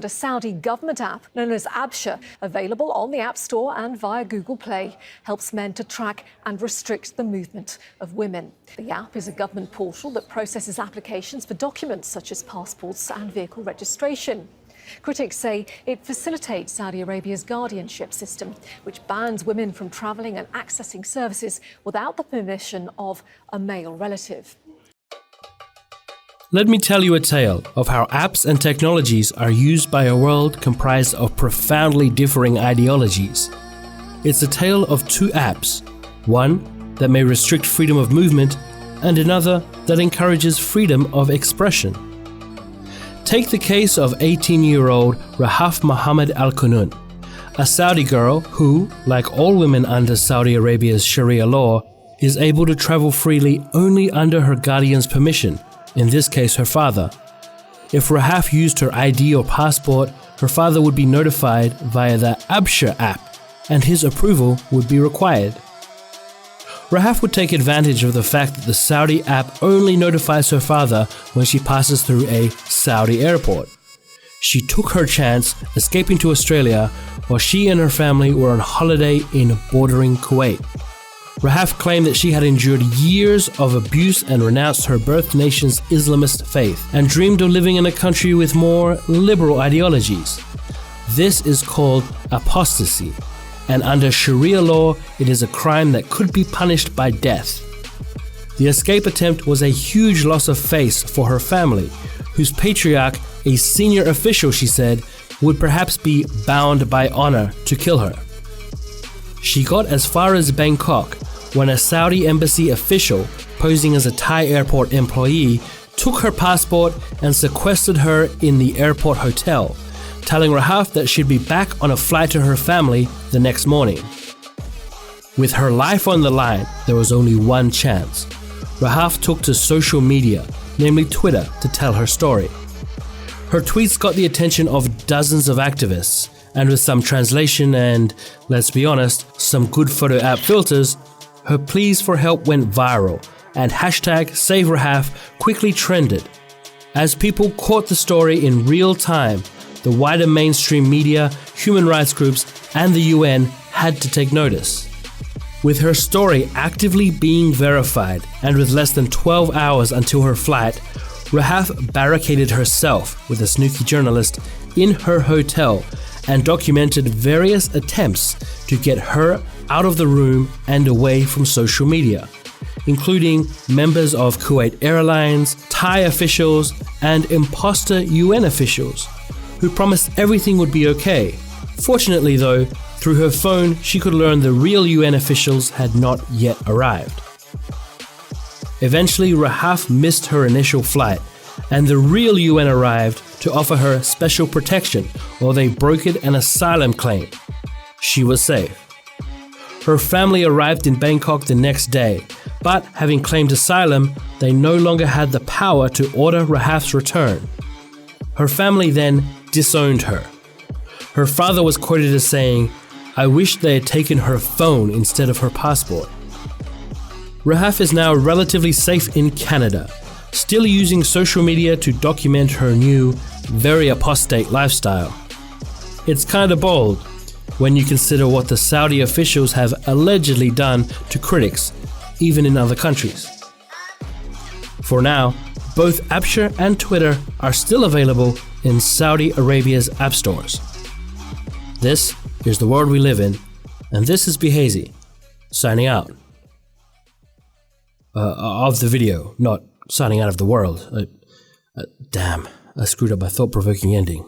A Saudi government app known as Absher, available on the App Store and via Google Play, helps men to track and restrict the movement of women. The app is a government portal that processes applications for documents such as passports and vehicle registration. Critics say it facilitates Saudi Arabia's guardianship system, which bans women from travelling and accessing services without the permission of a male relative. Let me tell you a tale of how apps and technologies are used by a world comprised of profoundly differing ideologies. It's a tale of two apps, one that may restrict freedom of movement and another that encourages freedom of expression. Take the case of 18-year-old Rahaf Mohammed Al-Qunun, a Saudi girl who, like all women under Saudi Arabia's Sharia law, is able to travel freely only under her guardian's permission, in this case her father. If Rahaf used her ID or passport, her father would be notified via the Absher app, and his approval would be required. Rahaf would take advantage of the fact that the Saudi app only notifies her father when she passes through a Saudi airport. She took her chance, escaping to Australia while she and her family were on holiday in bordering Kuwait. Rahaf claimed that she had endured years of abuse and renounced her birth nation's Islamist faith and dreamed of living in a country with more liberal ideologies. This is called apostasy, and under Sharia law, it is a crime that could be punished by death. The escape attempt was a huge loss of face for her family, whose patriarch, a senior official, she said, would perhaps be bound by honor to kill her. She got as far as Bangkok when a Saudi embassy official, posing as a Thai airport employee, took her passport and sequestered her in the airport hotel, telling Rahaf that she'd be back on a flight to her family the next morning. With her life on the line, there was only one chance. Rahaf took to social media, namely Twitter, to tell her story. Her tweets got the attention of dozens of activists, and with some translation and, let's be honest, some good photo app filters, her pleas for help went viral, and hashtag #SaveRahaf quickly trended. As people caught the story in real time, the wider mainstream media, human rights groups, and the UN had to take notice. With her story actively being verified, and with less than 12 hours until her flight, Rahaf barricaded herself with a snooky journalist in her hotel and documented various attempts to get her out of the room and away from social media, including members of Kuwait Airlines, Thai officials, and imposter UN officials, who promised everything would be okay. Fortunately though, through her phone, she could learn the real UN officials had not yet arrived. Eventually, Rahaf missed her initial flight, and the real UN arrived to offer her special protection while they brokered an asylum claim. She was safe. Her family arrived in Bangkok the next day, but having claimed asylum, they no longer had the power to order Rahaf's return. Her family then disowned her. Her father was quoted as saying, "I wish they had taken her phone instead of her passport." Rahaf is now relatively safe in Canada, still using social media to document her new, very apostate lifestyle. It's kinda bold when you consider what the Saudi officials have allegedly done to critics, even in other countries. For now, both Absher and Twitter are still available in Saudi Arabia's app stores. This is the world we live in, and this is Behazey, signing out. Of the video, not signing out of the world. Damn, I screwed up my thought-provoking ending.